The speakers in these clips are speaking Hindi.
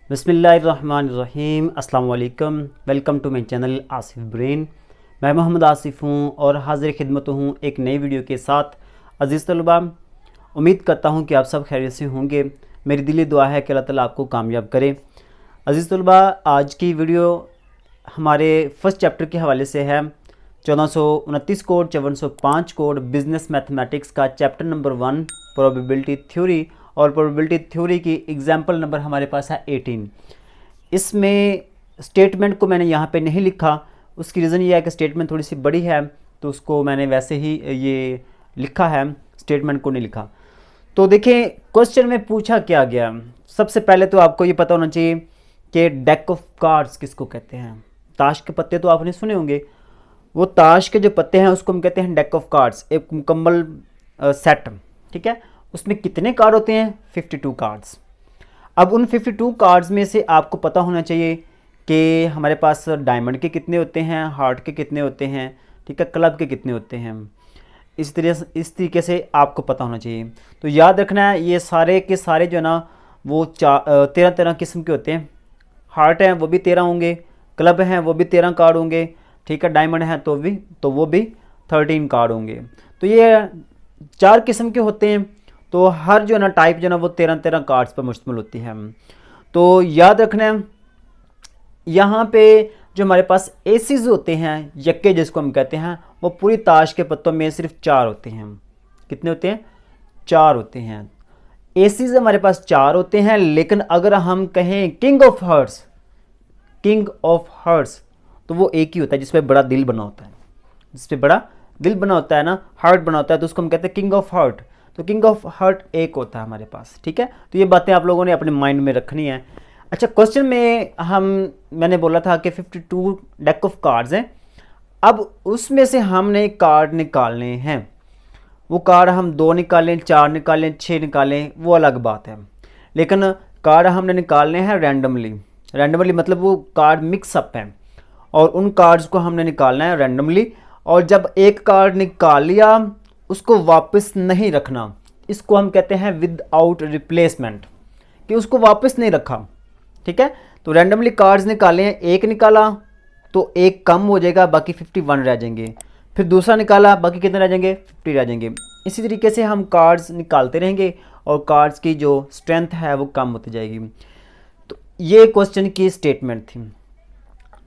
बिस्मिल्लाहिर्रहमानिर्रहीम अस्सलाम वालेकुम। Welcome to my channel Asif brain. मैं मोहम्मद आसिफ हूँ और हाजिर खिदमत हूँ एक नई वीडियो के साथ। अज़ीज़ तलबा, उम्मीद करता हूँ कि आप सब खैरियत से होंगे। मेरी दिली दुआ है कि अल्लाह ताला आपको कामयाब करे। अज़ीज़ तलबा, आज की वीडियो हमारे फर्स्ट चैप्टर के हवाले से है। 1429 कोड, 5405 कोड, बिज़नेस मैथमेटिक्स का चैप्टर नंबर 1 प्रोबेबिलिटी थ्योरी, और प्रोबेबिलिटी थ्योरी की एग्जाम्पल नंबर हमारे पास है 18। इसमें स्टेटमेंट को मैंने यहाँ पे नहीं लिखा, उसकी रीज़न ये है कि स्टेटमेंट थोड़ी सी बड़ी है, तो उसको मैंने वैसे ही ये लिखा है, स्टेटमेंट को नहीं लिखा। तो देखें क्वेश्चन में पूछा क्या गया। सबसे पहले तो आपको ये पता होना चाहिए कि डेक ऑफ कार्ड्स किसको कहते हैं। ताश के पत्ते तो आपने सुने होंगे, वो ताश के जो पत्ते हैं उसको हम कहते हैं डेक ऑफ कार्ड्स, एक मुकम्मल सेट। ठीक है, उसमें कितने कार्ड होते हैं? 52 कार्ड्स। अब उन 52 कार्ड्स में से आपको पता होना चाहिए कि हमारे पास डायमंड के कितने होते हैं, हार्ट के कितने होते हैं, ठीक है, क्लब के कितने होते हैं। इस तरीके से आपको पता होना चाहिए। तो याद रखना है ये सारे के सारे जो है ना वो 13 किस्म के होते हैं। हार्ट हैं वो भी 13 होंगे, क्लब हैं वो भी 13 कार्ड होंगे, ठीक है, डायमंड हैं तो वो भी 13 कार्ड होंगे। तो ये 4 किस्म के होते हैं। तो हर जो है ना टाइप जो है ना वो 13 कार्ड्स पर मुश्तमिल होती है। तो याद रखना है यहाँ पे जो हमारे पास एसीज होते हैं, यक्के जिसको हम कहते हैं, वो पूरी ताश के पत्तों में सिर्फ 4 होते हैं। कितने होते हैं? 4 होते हैं। एसीज हमारे पास 4 होते हैं, लेकिन अगर हम कहें किंग ऑफ हार्ट्स तो वो एक ही होता है जिसपे बड़ा दिल बना होता है, जिसपे बड़ा दिल बना होता है ना, हार्ट बना होता है, तो उसको हम कहते हैं किंग ऑफ हार्ट। तो किंग ऑफ हार्ट एक होता है हमारे पास। ठीक है, तो ये बातें आप लोगों ने अपने माइंड में रखनी है। अच्छा, क्वेश्चन में मैंने बोला था कि 52 डेक ऑफ कार्ड्स हैं। अब उसमें से हमने कार्ड निकालने हैं। वो कार्ड हम 2 निकालें, 4 निकालें, 6 निकालें, वो अलग बात है, लेकिन कार्ड हमने निकालने हैं रैंडमली मतलब वो कार्ड मिक्सअप हैं, और उन कार्ड्स को हमने निकालना है रैंडमली। और जब एक कार्ड निकाल लिया उसको वापस नहीं रखना, इसको हम कहते हैं विदाउट रिप्लेसमेंट, कि उसको वापस नहीं रखा। ठीक है, तो रैंडमली कार्ड्स निकाले हैं, एक निकाला तो एक कम हो जाएगा, बाकी 51 रह जाएंगे। फिर दूसरा निकाला, बाकी कितने रह जाएंगे? 50 रह जाएंगे। इसी तरीके से हम कार्ड्स निकालते रहेंगे और कार्ड्स की जो स्ट्रेंथ है वो कम होती जाएगी। तो ये क्वेश्चन की स्टेटमेंट थी।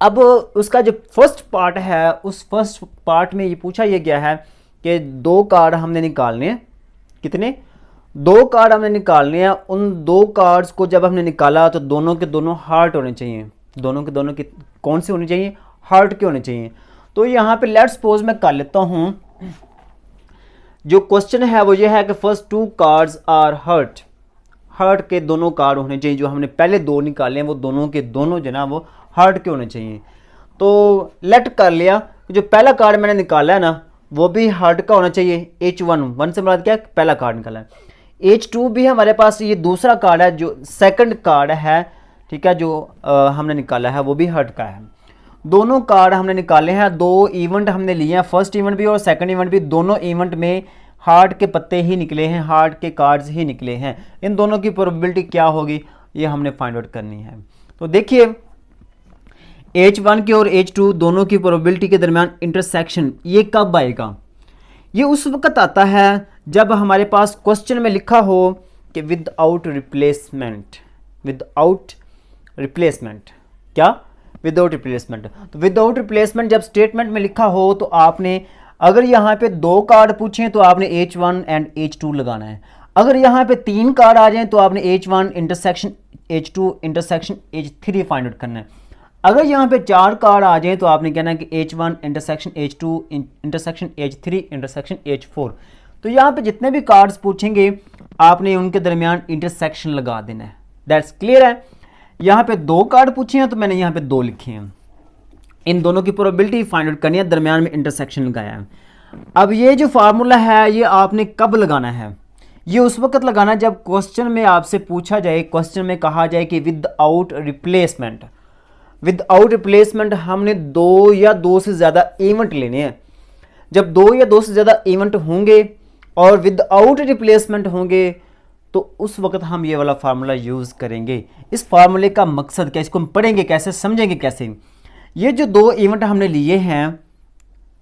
अब उसका जो फर्स्ट पार्ट है, उस फर्स्ट पार्ट में ये पूछा ये गया है कि 2 कार्ड हमने निकालने हैं। कितने? 2 कार्ड हमने निकालने हैं। उन 2 कार्ड्स को जब हमने निकाला तो दोनों के दोनों हार्ट होने चाहिए। दोनों के दोनों की कौन से होने चाहिए? हार्ट के होने चाहिए। तो यहाँ पे लेट्स सपोज मैं कर लेता हूँ, जो क्वेश्चन है वो ये है कि फर्स्ट 2 कार्ड्स आर हार्ट के दोनों कार्ड होने चाहिए। जो हमने पहले 2 निकाले हैं वो दोनों के दोनों जो ना वो हार्ट के होने चाहिए। तो लेट कर लिया, जो पहला कार्ड मैंने निकाला है ना वो भी हार्ट का होना चाहिए। H1 से मुराद क्या है? पहला कार्ड निकाला है। H2 भी हमारे पास ये दूसरा कार्ड है, जो सेकंड कार्ड है, ठीक है, जो हमने निकाला है वो भी हार्ट का है। दोनों कार्ड हमने निकाले हैं। 2 इवेंट हमने लिए हैं, फर्स्ट इवेंट भी और सेकंड इवेंट भी। दोनों इवेंट में हार्ट के पत्ते ही निकले हैं, हार्ट के कार्ड्स ही निकले हैं। इन दोनों की प्रोबेबिलिटी क्या होगी ये हमने फाइंड आउट करनी है। तो देखिए H1 की और H2 दोनों की प्रोबेबिलिटी के दरमियान इंटरसेक्शन ये कब आएगा? ये उस वक्त आता है जब हमारे पास क्वेश्चन में लिखा हो कि विदाउट रिप्लेसमेंट। क्या? Without replacement. तो विदाउट रिप्लेसमेंट जब स्टेटमेंट में लिखा हो तो आपने, अगर यहाँ पे 2 कार्ड पूछे तो आपने H1 एंड H2 लगाना है। अगर यहाँ पे 3 कार्ड आ जाएं तो आपने H1 intersection H2 intersection H3 find out करना है। अगर यहाँ पे 4 कार्ड आ जाएं तो आपने कहना है कि H1 intersection H2 intersection H3 intersection H4। तो यहाँ पे जितने भी कार्ड्स पूछेंगे आपने उनके दरमियान इंटरसेक्शन लगा देना है। दैट्स क्लियर है। यहाँ पे 2 कार्ड पूछे हैं तो मैंने यहाँ पे 2 लिखे हैं। इन दोनों की प्रोबेबिलिटी फाइंड आउट करनी है, दरमियान में इंटरसेक्शन लगाया है। अब ये जो फार्मूला है ये आपने कब लगाना है? ये उस वक्त लगाना जब क्वेश्चन में आपसे पूछा जाए, क्वेश्चन में कहा जाए कि विदाउट रिप्लेसमेंट हमने 2 या 2 से ज़्यादा इवेंट लेने हैं। जब 2 या 2 से ज़्यादा इवेंट होंगे और विदाउट रिप्लेसमेंट होंगे तो उस वक्त हम ये वाला फार्मूला यूज़ करेंगे। इस फार्मूले का मकसद क्या, इसको हम पढ़ेंगे कैसे, समझेंगे कैसे। ये जो दो इवेंट हमने लिए हैं,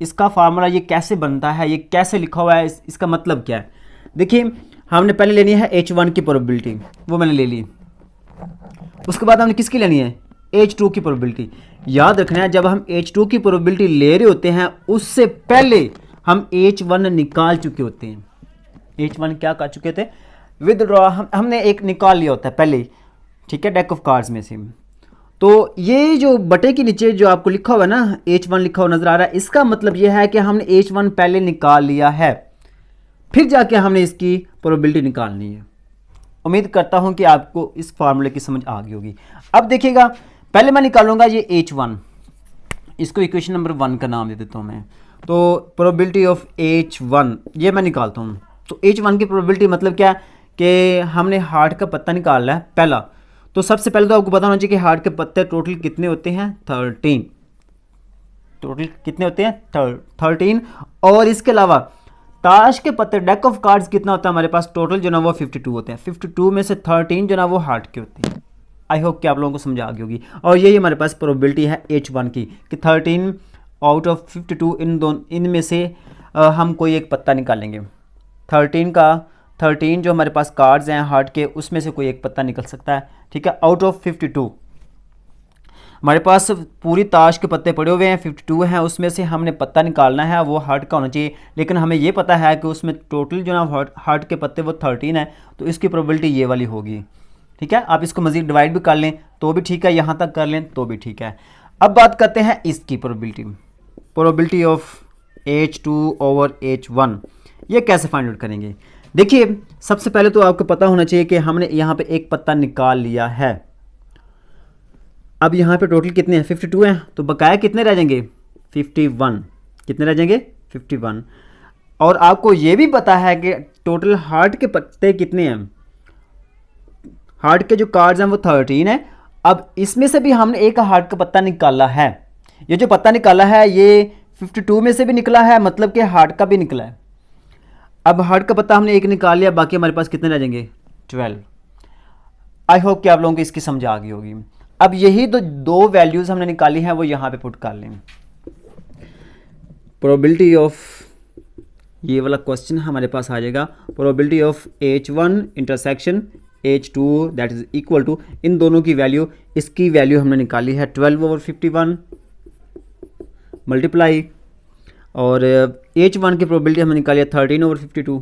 इसका फार्मूला ये कैसे बनता है, ये कैसे लिखा हुआ है, इसका मतलब क्या है। देखिए हमने पहले लेनी है H1 की प्रोबेबिलिटी, वो मैंने ले ली। उसके बाद हमने किसकी लेनी है, H2 की प्रोबेबिलिटी। याद रखना है जब हम H2 की प्रोबेबिलिटी ले रहे होते हैं उससे पहले हम H1 निकाल चुके होते हैं। H1 क्या कर चुके थे, विदड्रॉ हमने एक निकाल लिया होता है पहले, ठीक है, डेक ऑफ कार्ड्स में से। तो ये जो बटे के नीचे जो आपको लिखा हुआ है ना, H1 लिखा हुआ नजर आ रहा है, इसका मतलब ये है कि हमने H1 पहले निकाल लिया है, फिर जाके हमने इसकी प्रोबेबिलिटी निकालनी है। उम्मीद करता हूं कि आपको इस फार्मूले की समझ आ गई होगी। अब देखिएगा, पहले मैं निकालूंगा ये H1, इसको इक्वेशन नंबर 1 का नाम दे देता हूं मैं। तो प्रोबेबिलिटी ऑफ H1 ये मैं निकालता हूं। तो H1 की प्रोबेबिलिटी मतलब क्या है कि हमने हार्ट का पत्ता निकालना है पहला। तो सबसे पहले तो आपको पता होना चाहिए कि हार्ट के पत्ते टोटल कितने होते हैं, 13। टोटल कितने होते हैं, 13। और इसके अलावा ताश के पत्ते, डेक ऑफ कार्ड्स कितना होता है हमारे पास, टोटल जो ना वो 52 होते हैं। 52 में से 13 जो ना वो हार्ट के होते हैं। आई होप कि आप लोगों को समझ आ गई होगी। और यही हमारे पास प्रोबेबिलिटी है H1 की कि 13 आउट ऑफ 52 इनमें से हम कोई एक पत्ता निकालेंगे। 13 जो हमारे पास कार्ड्स हैं हार्ट के, उसमें से कोई एक पत्ता निकल सकता है, ठीक है। आउट ऑफ 52 हमारे पास पूरी ताश के पत्ते पड़े हुए हैं, 52 हैं, उसमें से हमने पत्ता निकालना है, वो हार्ट का होना चाहिए। लेकिन हमें ये पता है कि उसमें टोटल जो ना हार्ट के पत्ते वो 13 है, तो इसकी प्रोबेबिलिटी ये वाली होगी, ठीक है। आप इसको मजीद डिवाइड भी कर लें तो भी ठीक है, यहाँ तक कर लें तो भी ठीक है। अब बात करते हैं इसकी probability of H2 over H1, ये कैसे फाइंड आउट करेंगे। देखिए सबसे पहले तो आपको पता होना चाहिए कि हमने यहाँ पे एक पत्ता निकाल लिया है। अब यहाँ पे टोटल कितने हैं, 52 हैं, तो बकाया कितने रह जाएंगे, 51। कितने रह जाएंगे, 51। और आपको ये भी पता है कि टोटल हार्ट के पत्ते कितने हैं, हार्ट के जो कार्ड्स हैं वो 13 है। अब इसमें से भी हमने एक हार्ट का पत्ता निकाला है। ये जो पत्ता निकाला है ये 52 में से भी निकला है, मतलब कि हार्ट का भी निकला है। अब हार्ट का पत्ता हमने एक निकाल लिया, बाकी हमारे पास कितने रह जाएंगे, 12। आई होप कि आप लोगों को इसकी समझ आ गई होगी। अब यही दो वैल्यूज हमने निकाली हैं वो यहाँ पे पुट कर लें। प्रोबेबिलिटी ऑफ, ये वाला क्वेश्चन हमारे पास आ जाएगा, probability of H1 intersection H2 that is equal to, इन दोनों की वैल्यू, इसकी वैल्यू हमने निकाली है 12 ओवर 51 मल्टीप्लाई, और H1 की प्रोबेबिलिटी हमने निकाली है 13 ओवर 52,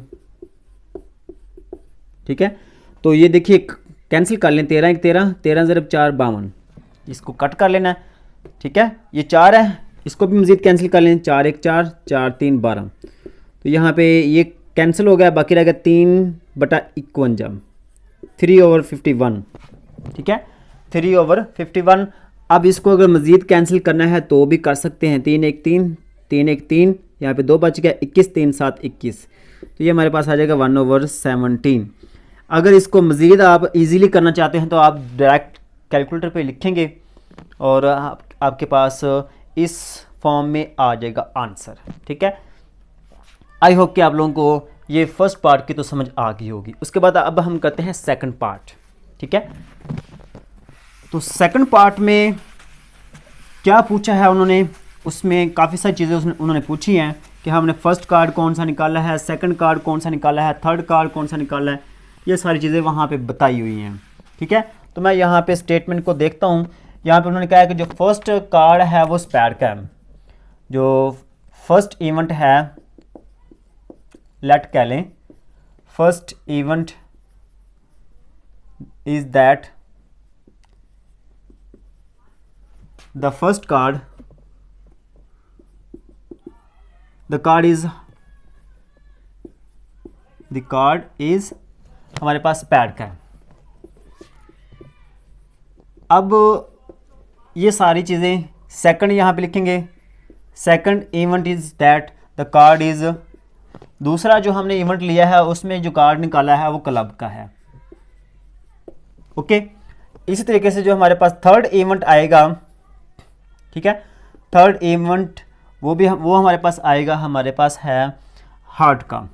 ठीक है। तो ये देखिए कैंसिल कर लें, 13 1 13, 13 ज़रब 4 52, इसको कट कर लेना है, ठीक है। ये 4 है, इसको भी मज़ीद कैंसिल कर लें, 4 1 4, 4 3 12। तो यहाँ पे ये कैंसिल हो गया, बाकी रह गया 3/51, 3 ओवर 51, ठीक है, 3 ओवर 51। अब इसको अगर मज़ीद कैंसिल करना है तो भी कर सकते हैं, 3 1 3, 3 1 3, यहाँ पे 2 बच गया, 21 3 7 21, तो ये हमारे पास आ जाएगा 1 ओवर 17। अगर इसको मज़ीद आप इजीली करना चाहते हैं तो आप डायरेक्ट कैलकुलेटर पे लिखेंगे और आपके पास इस फॉर्म में आ जाएगा आंसर, ठीक है। आई होप कि आप लोगों को ये फर्स्ट पार्ट की तो समझ आ गई होगी। उसके बाद अब हम करते हैं सेकंड पार्ट, ठीक है। तो सेकंड पार्ट में क्या पूछा है उन्होंने, उसमें काफ़ी सारी चीज़ें उन्होंने पूछी हैं कि हमने फर्स्ट कार्ड कौन सा निकाला है, सेकंड कार्ड कौन सा निकाला है, थर्ड कार्ड कौन सा निकाला है, ये सारी चीज़ें वहाँ पे बताई हुई हैं, ठीक है। तो मैं यहाँ पे स्टेटमेंट को देखता हूँ। यहाँ पे उन्होंने कहा है कि जो फर्स्ट कार्ड है वो स्पैड का है, जो फर्स्ट इवेंट है, लेट कह लें first event is that the first card, the card is हमारे पास स्पैड का है। अब ये सारी चीज़ें सेकंड यहाँ पे लिखेंगे, second event is that the card is, दूसरा जो हमने इवेंट लिया है उसमें जो कार्ड निकाला है वो क्लब का है, ओके। इसी तरीके से जो हमारे पास थर्ड इवेंट आएगा, ठीक है, थर्ड इवेंट वो हमारे पास आएगा, हमारे पास है हार्ट का।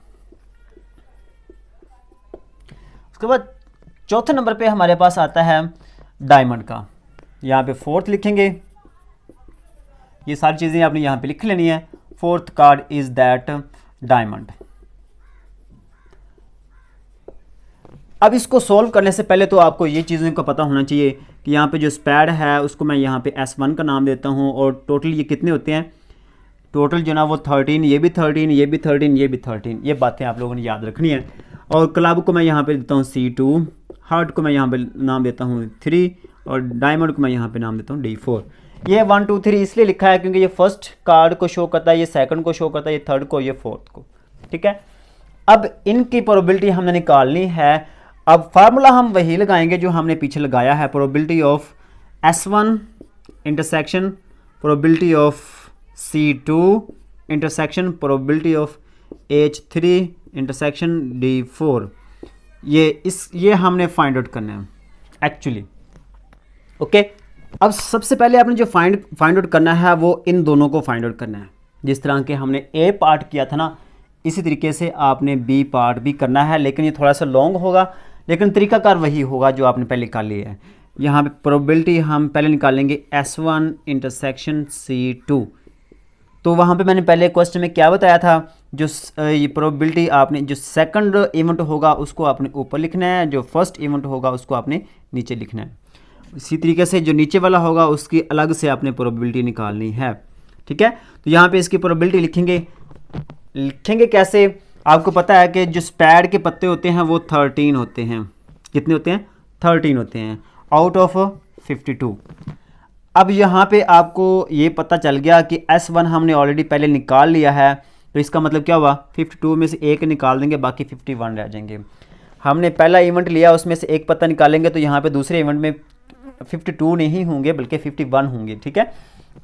उसके बाद चौथे नंबर पे हमारे पास आता है डायमंड का। यहाँ पे फोर्थ लिखेंगे, ये सारी चीज़ें आपने यहाँ पे लिख लेनी है। Fourth card is that diamond. अब इसको सॉल्व करने से पहले तो आपको ये चीज़ों का पता होना चाहिए कि यहाँ पे जो स्पैड है उसको मैं यहाँ पे S1 का नाम देता हूँ, और टोटल ये कितने होते हैं, टोटल जो ना वो 13, ये भी 13, ये भी 13, ये भी 13। ये बातें आप लोगों ने याद रखनी है। और क्लब को मैं यहाँ पे देता हूँ C2, हार्ट को मैं यहाँ पे नाम देता हूँ 3, और डायमंड को मैं यहाँ पे नाम देता हूँ D4। ये 1 2 3 इसलिए लिखा है क्योंकि ये फर्स्ट कार्ड को शो करता है, ये सेकंड को शो करता है, ये थर्ड को, ये फोर्थ को। ठीक है, अब इनकी प्रोबेबिलिटी हमने निकालनी है। अब फार्मूला हम वही लगाएंगे जो हमने पीछे लगाया है, probability of S1 intersection probability of C2 intersection probability of H3 intersection D4। ये हमने फाइंड आउट करना है एक्चुअली। ओके, अब सबसे पहले आपने जो फाइंड आउट करना है वो इन दोनों को फाइंड आउट करना है। जिस तरह के हमने ए पार्ट किया था ना, इसी तरीके से आपने बी पार्ट भी करना है, लेकिन ये थोड़ा सा लॉन्ग होगा, लेकिन तरीकाकार वही होगा जो आपने पहले निकाल लिया है। यहाँ पे प्रोबेबिलिटी हम पहले निकालेंगे S1 इंटरसेक्शन C2। तो वहाँ पे मैंने पहले क्वेश्चन में क्या बताया था, जो ये प्रोबेबिलिटी आपने जो सेकंड इवेंट होगा उसको आपने ऊपर लिखना है, जो फर्स्ट इवेंट होगा उसको आपने नीचे लिखना है। इसी तरीके से जो नीचे वाला होगा उसकी अलग से आपने प्रोबेबिलिटी निकालनी है। ठीक है, तो यहाँ पे इसकी प्रोबेबिलिटी लिखेंगे कैसे, आपको पता है कि जो स्पैड के पत्ते होते हैं वो 13 होते हैं। कितने होते हैं, 13 होते हैं आउट ऑफ 52। अब यहाँ पे आपको ये पता चल गया कि S1 हमने ऑलरेडी पहले निकाल लिया है, तो इसका मतलब क्या हुआ, 52 में से एक निकाल देंगे, बाकी 51 रह जाएंगे। हमने पहला इवेंट लिया, उसमें से एक पत्ता निकालेंगे, तो यहाँ पे दूसरे इवेंट में 52 नहीं होंगे बल्कि 51 होंगे। ठीक है,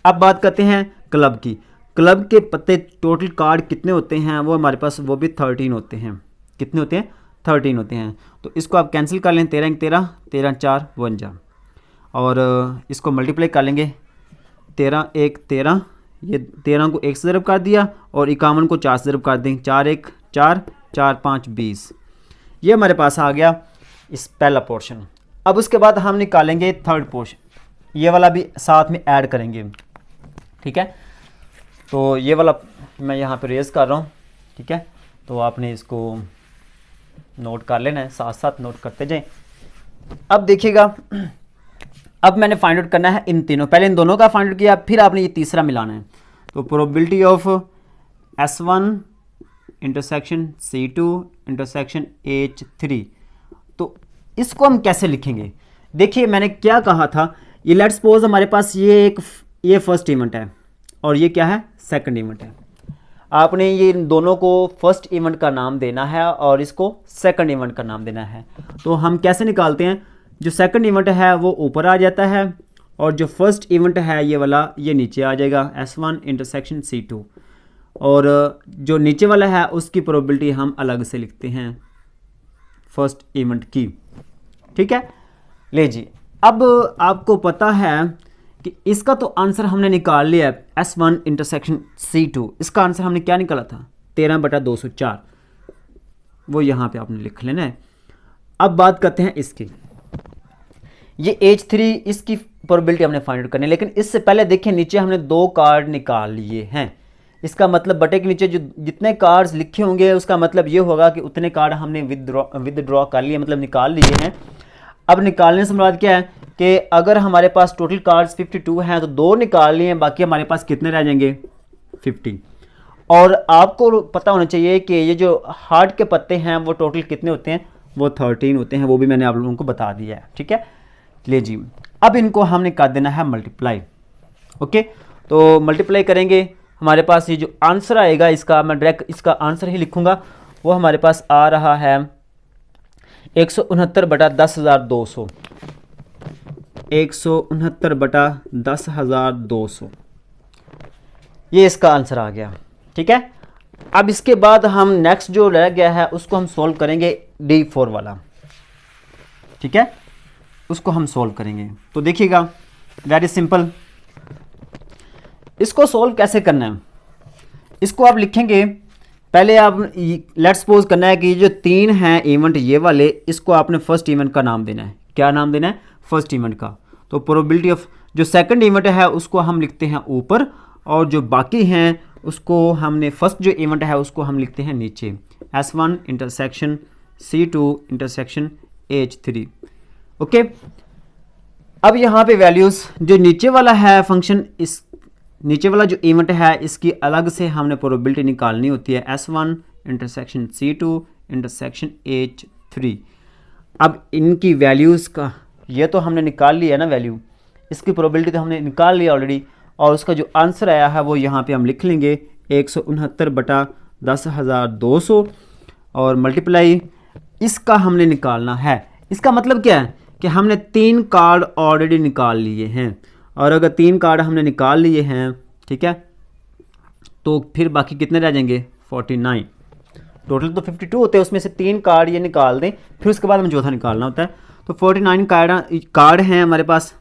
अब बात करते हैं क्लब की। क्लब के पत्ते टोटल कार्ड कितने होते हैं, वो हमारे पास वो भी 13 होते हैं। कितने होते हैं, 13 होते हैं। तो इसको आप कैंसिल कर लें, 13 13, 13 4 52, और इसको मल्टीप्लाई कर लेंगे, 13 1 13, ये 13 को 1 से ज़रब कर दिया और 51 को 4 से ज़रब कर दें, 4 1 4 4 5 20। ये हमारे पास आ गया इस पहला पोर्शन। अब उसके बाद हम निकालेंगे थर्ड पोर्शन, ये वाला भी साथ में ऐड करेंगे। ठीक है, तो ये वाला मैं यहाँ पे रेज़ कर रहा हूँ। ठीक है, तो आपने इसको नोट कर लेना है, साथ साथ नोट करते जाएं। अब देखिएगा, अब मैंने फाइंड आउट करना है इन तीनों, पहले इन दोनों का फाइंड आउट किया, फिर आपने ये तीसरा मिलाना है। तो probability of S1 intersection C2 intersection H3, तो इसको हम कैसे लिखेंगे। देखिए मैंने क्या कहा था, ये लेट्स सपोज हमारे पास ये फर्स्ट इवेंट है और ये क्या है, सेकंड इवेंट है। आपने ये दोनों को फर्स्ट इवेंट का नाम देना है और इसको सेकंड इवेंट का नाम देना है। तो हम कैसे निकालते हैं, जो सेकंड इवेंट है वो ऊपर आ जाता है और जो फर्स्ट इवेंट है ये वाला ये नीचे आ जाएगा, S1 इंटरसेक्शन C2, और जो नीचे वाला है उसकी प्रोबेबिलिटी हम अलग से लिखते हैं फर्स्ट इवेंट की। ठीक है, ले जी, अब आपको पता है कि इसका तो आंसर हमने निकाल लिया है, S1 इंटरसेक्शन C2। इसका आंसर हमने क्या निकाला था, 13/204, वो यहाँ पे आपने लिख लेना है। अब बात करते हैं इसकी, ये H3, इसकी प्रोबेबिलिटी हमने फाइंड आउट करनी है, लेकिन इससे पहले देखिए नीचे हमने 2 कार्ड निकाल लिए हैं। इसका मतलब बटे के नीचे जो जितने कार्ड्स लिखे होंगे उसका मतलब ये होगा कि उतने कार्ड हमने विदड्रॉ कर लिए, मतलब निकाल लिए हैं। अब निकालने से मुराद क्या है कि अगर हमारे पास टोटल कार्ड्स 52 हैं तो 2 निकाल लिए हैं, बाकी हमारे पास कितने रह जाएंगे, 50। और आपको पता होना चाहिए कि ये जो हार्ट के पत्ते हैं वो टोटल कितने होते हैं, वो 13 होते हैं, वो भी मैंने आप लोगों को बता दिया है। ठीक है, ले जी, अब इनको हमने कर देना है मल्टीप्लाई। ओके, तो मल्टीप्लाई करेंगे, हमारे पास ये जो आंसर आएगा इसका, मैं डायरेक्ट इसका आंसर ही लिखूंगा, वो हमारे पास आ रहा है 169/10,200, 169/10,200, ये इसका आंसर आ गया। ठीक है, अब इसके बाद हम नेक्स्ट जो रह गया है उसको हम सोल्व करेंगे, D4 वाला। ठीक है, उसको हम सोल्व करेंगे। तो देखिएगा वेरी सिंपल, इसको सोल्व कैसे करना है, इसको आप लिखेंगे पहले आप लेट्स सपोज करना है कि जो 3 हैं इवेंट ये वाले, इसको आपने फर्स्ट इवेंट का नाम देना है। क्या नाम देना है? फर्स्ट इवेंट का। तो प्रोबेबिलिटी ऑफ जो सेकंड इवेंट है उसको हम लिखते हैं ऊपर, और जो बाकी हैं उसको हमने फर्स्ट जो इवेंट है उसको हम लिखते हैं नीचे। S1 intersection C2 intersection H3। Okay, अब यहाँ पे वैल्यूज़ जो नीचे वाला है फंक्शन, इस नीचे वाला जो इवेंट है इसकी अलग से हमने प्रोबेबिलिटी निकालनी होती है। S1 intersection C2 intersection H3। अब इनकी वैल्यूज़ का ये तो हमने निकाल लिया है ना वैल्यू, इसकी प्रोबेबिलिटी तो हमने निकाल लिया ऑलरेडी, और उसका जो आंसर आया है वो यहाँ पे हम लिख लेंगे 169/10,200 और मल्टीप्लाई इसका हमने निकालना है। इसका मतलब क्या है कि हमने 3 कार्ड ऑलरेडी निकाल लिए हैं, और अगर 3 कार्ड हमने निकाल लिए हैं, ठीक है, तो फिर बाकी कितने रह जाएंगे? 49। टोटल तो 52 होते हैं, उसमें से 3 कार्ड ये निकाल दें, फिर उसके बाद हमें चौथा निकालना होता है। तो 49 कार्ड हैं हमारे पास,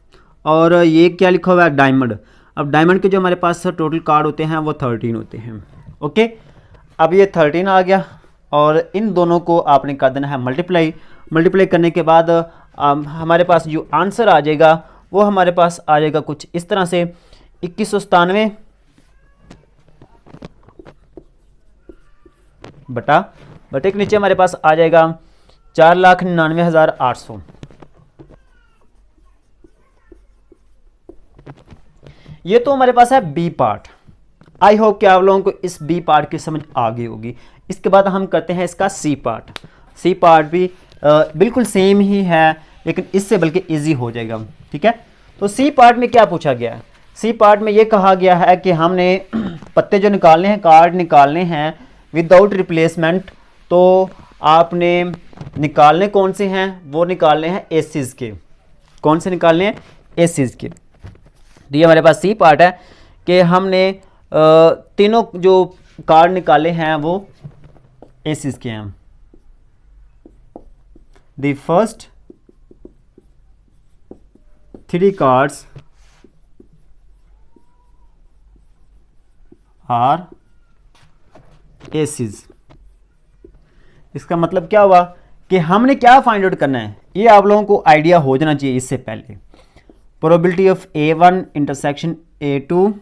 और ये क्या लिखा हुआ है? डायमंड। अब डायमंड के जो हमारे पास टोटल कार्ड होते हैं वो 13 होते हैं। ओके, अब ये 13 आ गया, और इन दोनों को आपने कर देना है मल्टीप्लाई। मल्टीप्लाई करने के बाद हमारे पास जो आंसर आ जाएगा वो हमारे पास आ जाएगा कुछ इस तरह से 2197 बटे के नीचे हमारे पास आ जाएगा 4,99,800। ये तो हमारे पास है बी पार्ट। आई होप कि आप लोगों को इस बी पार्ट की समझ आ गई होगी। इसके बाद हम करते हैं इसका सी पार्ट। सी पार्ट भी बिल्कुल सेम ही है, लेकिन इससे बल्कि इजी हो जाएगा। ठीक है, तो सी पार्ट में क्या पूछा गया है? सी पार्ट में ये कहा गया है कि हमने पत्ते जो निकालने हैं, कार्ड निकालने हैं विदाउट रिप्लेसमेंट, तो आपने निकालने कौन से हैं? वो निकालने हैं एसिस के। कौन से निकालने हैं? एसिस के। तो ये हमारे पास सी पार्ट है कि हमने तीनों जो कार्ड निकाले हैं वो एसिस के हैं। The first 3 cards are aces. इसका मतलब क्या हुआ कि हमने क्या फाइंड आउट करना है, ये आप लोगों को आइडिया हो जाना चाहिए इससे पहले। Probability of A1 intersection A2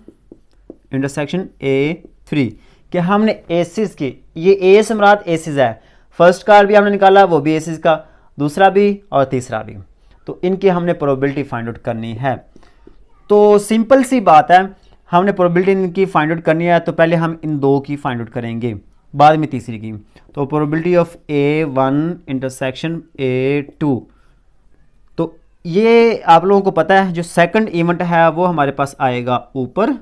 intersection A3 कि हमने एसिस के, ये ए से मुराद एसिस है। फर्स्ट कार्ड भी हमने निकाला, वो भी एसिस का, दूसरा भी और तीसरा भी, तो इनकी हमने प्रोबेबिलिटी फाइंड आउट करनी है। तो सिंपल सी बात है, हमने प्रोबेबिलिटी इनकी फाइंड आउट करनी है, तो पहले हम इन दो की फाइंड आउट करेंगे, बाद में तीसरी की। तो probability of A1 intersection A2, तो ये आप लोगों को पता है जो सेकंड इवेंट है वो हमारे पास आएगा ऊपर,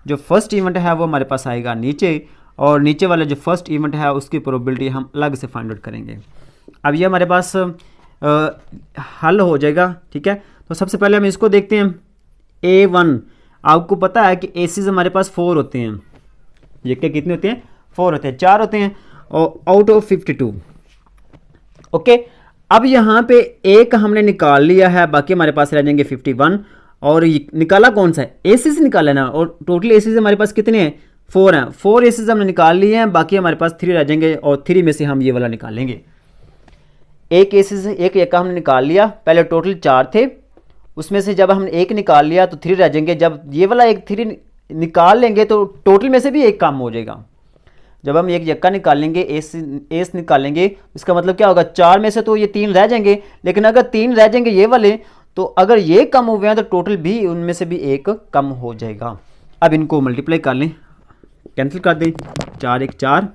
जो फर्स्ट इवेंट है वो हमारे पास आएगा नीचे, और नीचे वाला जो फर्स्ट इवेंट है उसकी प्रोबेबिलिटी हम अलग से फाइंड आउट करेंगे। अब ये हमारे पास हल हो जाएगा। ठीक है, तो सबसे पहले हम इसको देखते हैं। A1, आपको पता है कि एसिस हमारे पास 4 होते हैं। ये क्या कितने होते हैं? 4 होते हैं, 4 होते हैं, और आउट ऑफ 52। ओके, अब यहाँ पे एक हमने निकाल लिया है, बाकी हमारे पास रह जाएंगे 51। और निकाला कौन सा है? एसिस निकाला ना, और टोटल एसिस हमारे पास कितने हैं? 4 हैं। 4 एसिस हमने निकाल लिए हैं, बाकी हमारे पास 3 रह जाएंगे, और 3 में से हम ये वाला निकालेंगे। एक एसिस एक हमने निकाल लिया, पहले टोटल 4 थे, उसमें से जब हमने एक निकाल लिया तो 3 रह जाएंगे। जब ये वाला एक 3 निकाल लेंगे तो टोटल में से भी एक कम हो जाएगा। जब हम एक यक्का निकालेंगे, एस निकालेंगे, इसका मतलब क्या होगा? 4 में से तो ये 3 रह जाएंगे, लेकिन अगर 3 रह जाएंगे ये वाले, तो अगर ये कम हुए हैं तो टोटल भी उनमें से भी एक कम हो जाएगा। अब इनको मल्टीप्लाई कर लें, कैंसिल कर दें। 4 1 4,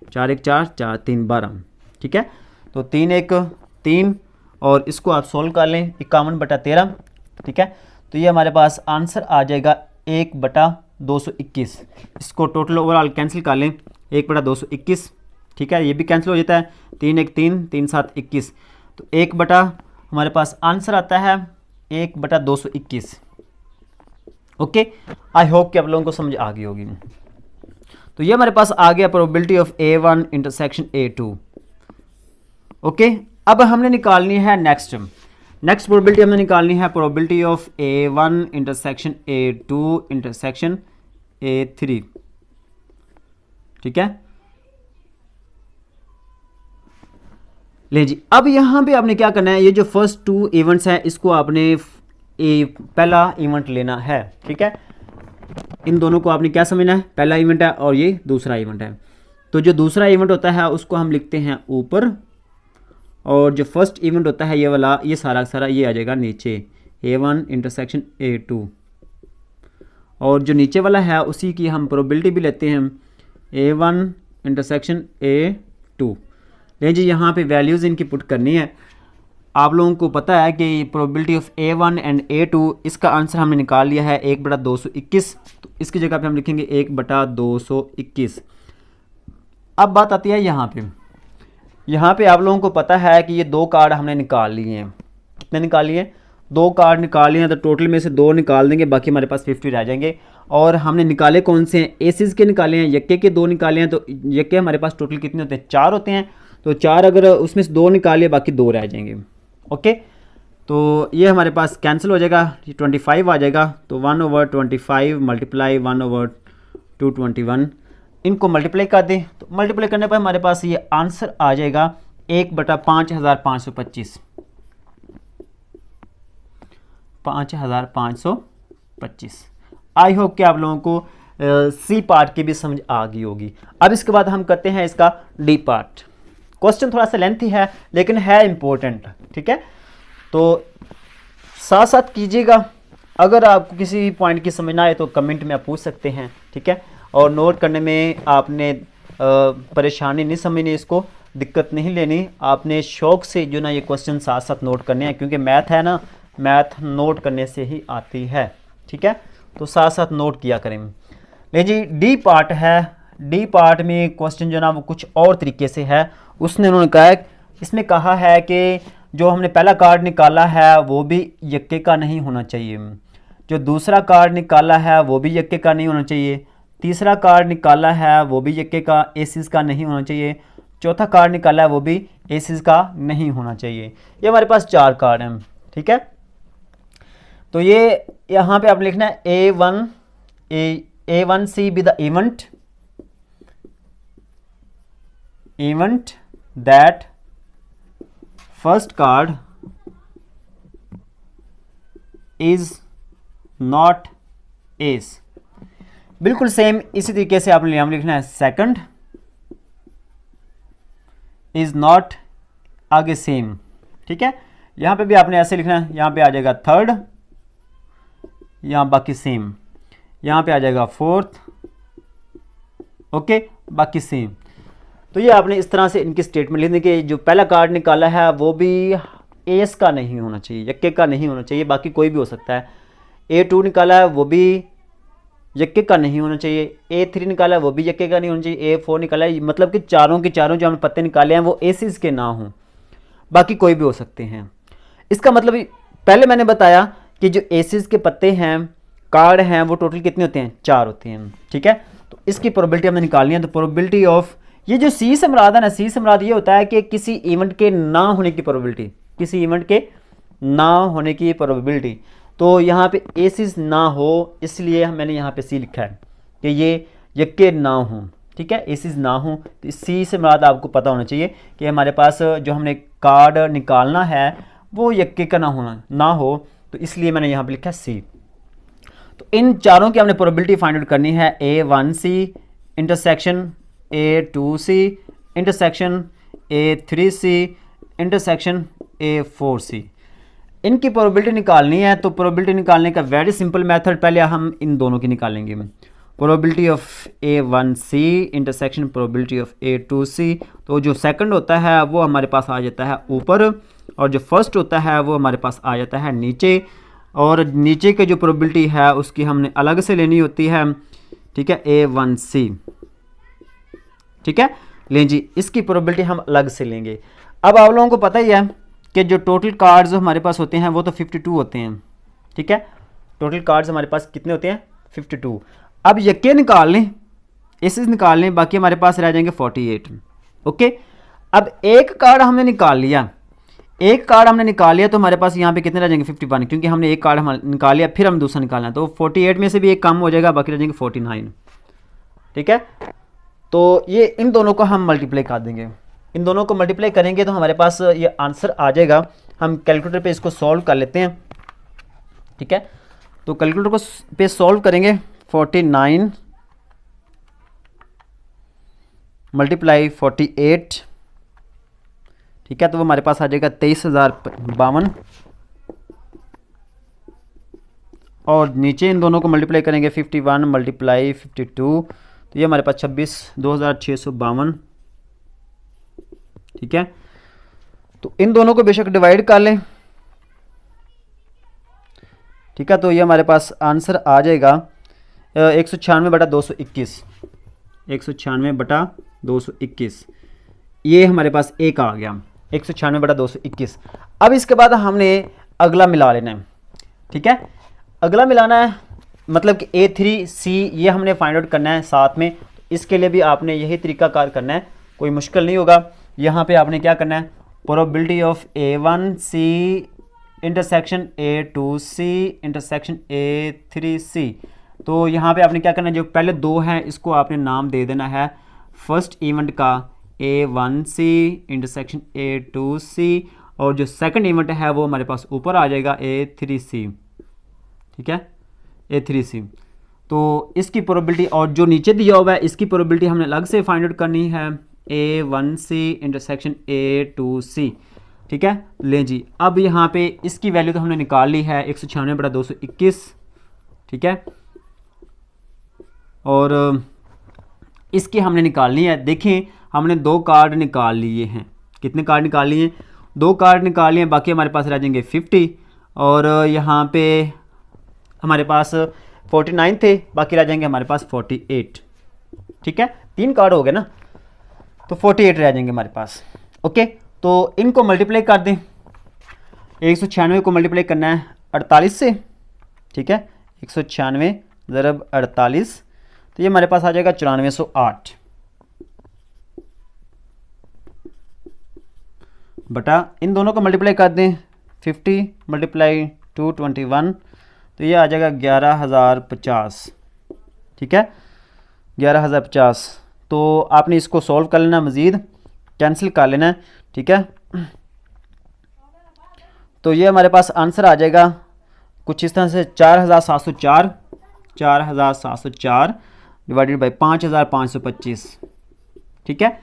4 1 4, 4 3 12। ठीक है, तो 3 1 3, और इसको आप सोल्व कर लें 51/13। ठीक है, तो ये हमारे पास आंसर आ जाएगा 1/221। इसको टोटल ओवरऑल कैंसिल कर लें, 1/221। ठीक है, ये भी कैंसिल हो जाता है। 3 1 3, 3 7 21, तो 1 बटा हमारे पास आंसर आता है 1/221। ओके, आई होप कि आप लोगों को समझ आ गई होगी। तो ये हमारे पास आ गया probability of A1 intersection A2। Okay, अब हमने निकालनी है नेक्स्ट प्रोबेबिलिटी हमने निकालनी है probability of A1 intersection A2 intersection A3। ठीक है, ले जी, अब यहाँ पे आपने क्या करना है, ये जो फर्स्ट 2 इवेंट्स हैं इसको आपने पहला इवेंट लेना है, ठीक है। इन दोनों को आपने क्या समझना है, पहला इवेंट है और ये दूसरा इवेंट है। तो जो दूसरा इवेंट होता है उसको हम लिखते हैं ऊपर, और जो फर्स्ट इवेंट होता है ये वाला, ये सारा सारा ये आ जाएगा नीचे, A1 इंटरसेक्शन A2। और जो नीचे वाला है उसी की हम प्रोबेबिलिटी भी लेते हैं, A1 इंटरसेक्शन A2। लेकिन जी यहाँ पे वैल्यूज़ इनकी पुट करनी है। आप लोगों को पता है कि probability of A1 and A2, इसका आंसर हमने निकाल लिया है 1/221। तो इसकी जगह पे हम लिखेंगे 1/221। अब बात आती है यहाँ पे आप लोगों को पता है कि ये 2 कार्ड हमने निकाल लिए हैं। कितने निकाल लिए? 2 कार्ड निकाल लिए हैं, तो टोटल में से 2 निकाल देंगे, बाकी हमारे पास 50 रह जाएंगे। और हमने निकाले कौन से हैं? एसिस के निकाले हैं, यक्के के 2 निकाले हैं। तो यक्के हमारे पास टोटल कितने होते हैं? 4 होते हैं। तो 4 अगर उसमें से 2 निकालिए, बाकी 2 रह जाएंगे। ओके, तो ये हमारे पास कैंसिल हो जाएगा, 25 आ जाएगा। तो 1/25 मल्टीप्लाई 1/221, इनको मल्टीप्लाई कर दें। तो मल्टीप्लाई करने पर हमारे पास ये आंसर आ जाएगा 1/5525, 5525। आई होप कि आप लोगों को सी पार्ट की भी समझ आ गई होगी। अब इसके बाद हम करते हैं इसका डी पार्ट। क्वेश्चन थोड़ा सा लेंथी है लेकिन है इम्पोर्टेंट, ठीक है। तो साथ साथ कीजिएगा। अगर आपको किसी पॉइंट की समझ ना आए तो कमेंट में आप पूछ सकते हैं, ठीक है। और नोट करने में आपने परेशानी नहीं समझनी, इसको दिक्कत नहीं लेनी। आपने शौक़ से जो ना ये क्वेश्चन साथ साथ नोट करने हैं, क्योंकि मैथ है ना, मैथ नोट करने से ही आती है, ठीक है। तो साथ साथ नोट किया करें। ले जी, डी पार्ट है। डी पार्ट में क्वेश्चन जो ना वो कुछ और तरीके से है। उन्होंने कहा है, इसमें कहा है कि जो हमने पहला कार्ड निकाला है वो भी यक्के का नहीं होना चाहिए, जो दूसरा कार्ड निकाला है वो भी यक्के का नहीं होना चाहिए, तीसरा कार्ड निकाला है वो भी यक्के का एसिस का नहीं होना चाहिए, चौथा कार्ड निकाला है वो भी एसिस का नहीं होना चाहिए। ये हमारे पास 4 कार्ड हैं, ठीक है। तो ये यहाँ पे आप लिखना है A1C be the event that first card is not ace। बिल्कुल सेम इसी तरीके से आपने हम लिखना है सेकंड इज नॉट, आगे सेम, ठीक है। यहाँ पे भी आपने ऐसे लिखना है, यहाँ पे आ जाएगा थर्ड, यहाँ बाकी सेम, यहाँ पे आ जाएगा फोर्थ, ओके, बाकी सेम। तो ये आपने इस तरह से इनकी स्टेटमेंट लिखने के, जो पहला कार्ड निकाला है वो भी एस का नहीं होना चाहिए, यक्के का नहीं होना चाहिए, बाकी कोई भी हो सकता है। A2 निकाला है वो भी यक्के का नहीं होना चाहिए, A3 निकाला है वो भी यक्के का नहीं होना चाहिए, A4 निकाला है, मतलब कि चारों के चारों जो हमने पत्ते निकाले हैं वो एसिस के ना हों, बाकी कोई भी हो सकते हैं। इसका मतलब पहले मैंने बताया कि जो एसिस के पत्ते हैं, कार्ड हैं, वो टोटल कितने होते हैं? 4 होते हैं, ठीक है। तो इसकी प्रोबेबिलिटी हमने निकालनी है। तो प्रोबेबिलिटी ऑफ, ये जो सी से मुराद है ना, सी से मुराद ये होता है कि किसी इवेंट के ना होने की प्रोबेबिलिटी, किसी इवेंट के ना होने की प्रोबेबिलिटी। तो यहाँ पे एसिस ना हो, इसलिए मैंने यहाँ पे सी लिखा है कि ये यक्के ना हो, ठीक है, एसिस ना हो। तो सी से मुराद आपको पता होना चाहिए कि हमारे पास जो हमने कार्ड निकालना है वो यक्के का ना हो, तो इसलिए मैंने यहाँ पे लिखा है सी। तो इन चारों की हमने प्रोबेबिलिटी फाइंड आउट करनी है। A1C intersection A2C intersection A3C intersection A4C, इनकी प्रोबेबिलिटी निकालनी है। तो प्रोबेबिलिटी निकालने का वेरी सिंपल मेथड, पहले हम इन दोनों की निकालेंगे। Probability of A1C intersection probability of A2C। तो जो सेकंड होता है वो हमारे पास आ जाता है ऊपर, और जो फर्स्ट होता है वो हमारे पास आ जाता है नीचे। और नीचे की जो प्रोबेबिलिटी है उसकी हमने अलग से लेनी होती है, ठीक है, A1C, ठीक है। लें जी, इसकी प्रोबेबिलिटी हम अलग से लेंगे। अब आप लोगों को पता ही है कि जो टोटल कार्ड्स हमारे पास होते हैं वो तो 52 होते हैं, ठीक है। टोटल कार्ड्स हमारे पास कितने होते हैं? 52। अब यक्के निकाल लें, एसिस निकाल लें, बाकी हमारे पास रह जाएंगे 48, ओके। अब एक कार्ड हमने निकाल लिया, तो हमारे पास यहाँ पे कितने रह जाएंगे? 51, क्योंकि हमने एक कार्ड निकाल लिया, फिर हम दूसरा निकालना है। तो 48 में से भी एक कम हो जाएगा, बाकी रह जाएंगे 49, ठीक है। तो ये इन दोनों को हम मल्टीप्लाई कर देंगे। इन दोनों को मल्टीप्लाई करेंगे तो हमारे पास ये आंसर आ जाएगा। हम कैलकुलेटर पे इसको सॉल्व कर लेते हैं, ठीक है। तो कैलकुलेटर को पे सॉल्व करेंगे, 49 मल्टीप्लाई 48, ठीक है, तो वो हमारे पास आ जाएगा 23,052। और नीचे इन दोनों को मल्टीप्लाई करेंगे, 51 मल्टीप्लाई 52, तो ये हमारे पास 26,2652, ठीक है। तो इन दोनों को बेशक डिवाइड कर लें, ठीक है, तो ये हमारे पास आंसर आ जाएगा 196/221, 196/221, ये हमारे पास एक आ गया 196/221। अब इसके बाद हमने अगला मिला लेना है, ठीक है। अगला मिलाना है मतलब कि A3C ये हमने फाइंड आउट करना है साथ में। इसके लिए भी आपने यही तरीकाकार करना है, कोई मुश्किल नहीं होगा। यहाँ पे आपने क्या करना है, probability of A1C intersection A2C intersection A3C। तो यहाँ पे आपने क्या करना है, जो पहले दो हैं इसको आपने नाम दे देना है फर्स्ट इवेंट का A1C इंटरसेक्शन A2C, और जो सेकंड इवेंट है वो हमारे पास ऊपर आ जाएगा A3C, ठीक है, A3C। तो इसकी प्रोबेबिलिटी और जो नीचे दिया हुआ है इसकी प्रोबेबिलिटी हमने अलग से फाइंड आउट करनी है, A1C इंटरसेक्शन A2C, ठीक है। लें जी, अब यहाँ पे इसकी वैल्यू तो हमने निकाल ली है 196/221, ठीक है, और इसकी हमने निकालनी है। देखें हमने दो कार्ड निकाल लिए हैं, कितने कार्ड निकाल लिए हैं, दो कार्ड निकाल लिए हैं, बाकी हमारे पास रह जाएंगे 50, और यहाँ पे हमारे पास 49 थे, बाकी रह जाएंगे हमारे पास 48, ठीक है, तीन कार्ड हो गए ना, तो 48 रह जाएंगे हमारे पास। ओके, तो इनको मल्टीप्लाई कर दें, 196 को मल्टीप्लाई करना है 48 से, ठीक है, 196 ज़रब 48, तो ये हमारे पास आ जाएगा 9408 बटा इन दोनों को मल्टीप्लाई कर दें 50 मल्टीप्लाई 221, तो ये आ जाएगा 11,050, ठीक है, 11,050। तो आपने इसको सॉल्व कर लेना, मज़ीद कैंसिल कर लेना है, ठीक है। तो ये हमारे पास आंसर आ जाएगा कुछ इस तरह से 4,704 डिवाइडेड बाई 5,525, ठीक है।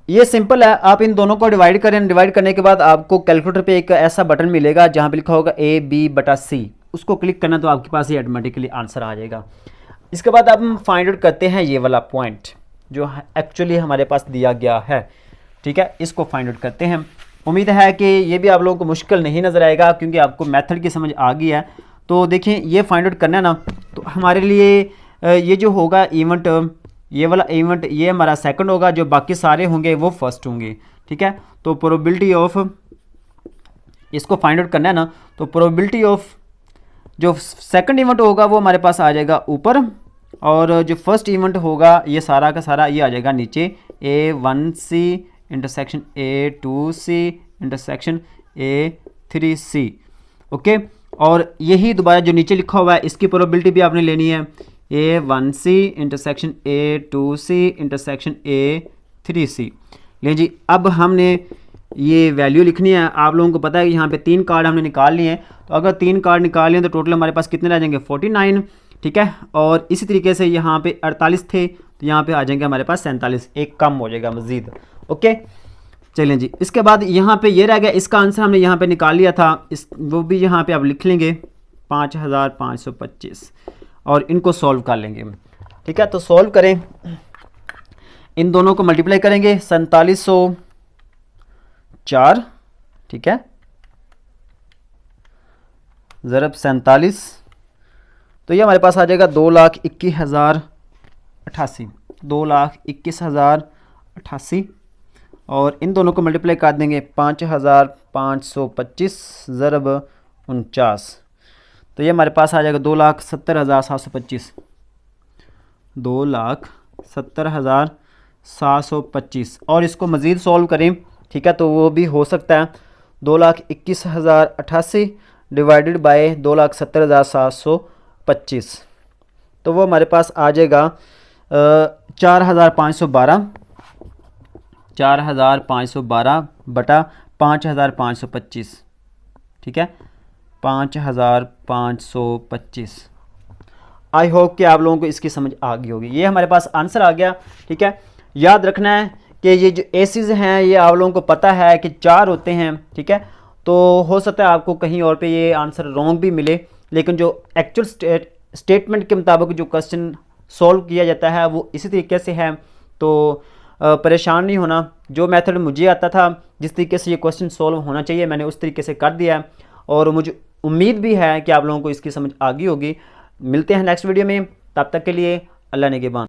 ये सिंपल है, आप इन दोनों को डिवाइड करें, डिवाइड करने के बाद आपको कैलकुलेटर पे एक ऐसा बटन मिलेगा जहाँ पे लिखा होगा AB/C, उसको क्लिक करना तो आपके पास ये ऑटोमेटिकली आंसर आ जाएगा। इसके बाद अब हम फाइंड आउट करते हैं ये वाला पॉइंट जो एक्चुअली हमारे पास दिया गया है, ठीक है, इसको फाइंड आउट करते हैं। उम्मीद है कि ये भी आप लोगों को मुश्किल नहीं नज़र आएगा क्योंकि आपको मेथड की समझ आ गई है। तो देखिए ये फाइंड आउट करना है ना, तो हमारे लिए ये जो होगा इवेंट, ये वाला इवेंट ये हमारा सेकंड होगा, जो बाकी सारे होंगे वो फर्स्ट होंगे, ठीक है। तो प्रोबेबिलिटी ऑफ, इसको फाइंड आउट करना है ना, तो प्रोबेबिलिटी ऑफ जो सेकंड इवेंट होगा वो हमारे पास आ जाएगा ऊपर, और जो फर्स्ट इवेंट होगा ये सारा का सारा ये आ जाएगा नीचे, A1C intersection A2C intersection A3C, okay. और यही दोबारा जो नीचे लिखा हुआ है इसकी प्रोबेबिलिटी भी आपने लेनी है, A1C intersection A2C intersection A3C। लें जी, अब हमने ये वैल्यू लिखनी है। आप लोगों को पता है कि यहाँ पे तीन कार्ड हमने निकाल लिए हैं, तो अगर तीन कार्ड निकाल लिए तो टोटल हमारे पास कितने रह जाएंगे, 49, ठीक है। और इसी तरीके से यहाँ पे 48 थे, तो यहाँ पे आ जाएंगे हमारे पास 47, एक कम हो जाएगा मज़ीद, ओके। चलें जी, इसके बाद यहाँ पे ये रह गया, इसका आंसर हमने यहाँ पे निकाल लिया था, इस वो भी यहाँ पे आप लिख लेंगे 5,525, और इनको सॉल्व कर लेंगे, ठीक है। तो सॉल्व करें, इन दोनों को मल्टीप्लाई करेंगे 4704, ठीक है, ज़रब 47, तो ये हमारे पास आ जाएगा 2,21,088, 2,21,088, और इन दोनों को मल्टीप्लाई कर देंगे 5,525 ज़रब 49, तो ये हमारे पास आ जाएगा 2,70,725, 2,70,725। और इसको मज़ीद सॉल्व करें, ठीक है, तो वो भी हो सकता है 2,21,088 डिवाइडेड बाय 2,70,725, तो वो हमारे पास आ जाएगा 4,512, 4512 बटा 5525, ठीक है, 5525। आई होप कि आप लोगों को इसकी समझ आ गई होगी। ये हमारे पास आंसर आ गया, ठीक है। याद रखना है कि ये जो एसिज हैं ये आप लोगों को पता है कि 4 होते हैं, ठीक है। तो हो सकता है आपको कहीं और पे ये आंसर रॉन्ग भी मिले, लेकिन जो एक्चुअल स्टेटमेंट के मुताबिक जो क्वेश्चन सॉल्व किया जाता है वो इसी तरीके से है। तो परेशान नहीं होना, जो मेथड मुझे आता था, जिस तरीके से ये क्वेश्चन सॉल्व होना चाहिए, मैंने उस तरीके से कर दिया है। और मुझे उम्मीद भी है कि आप लोगों को इसकी समझ आ गई होगी। मिलते हैं नेक्स्ट वीडियो में, तब तक के लिए अल्लाह निगहबान।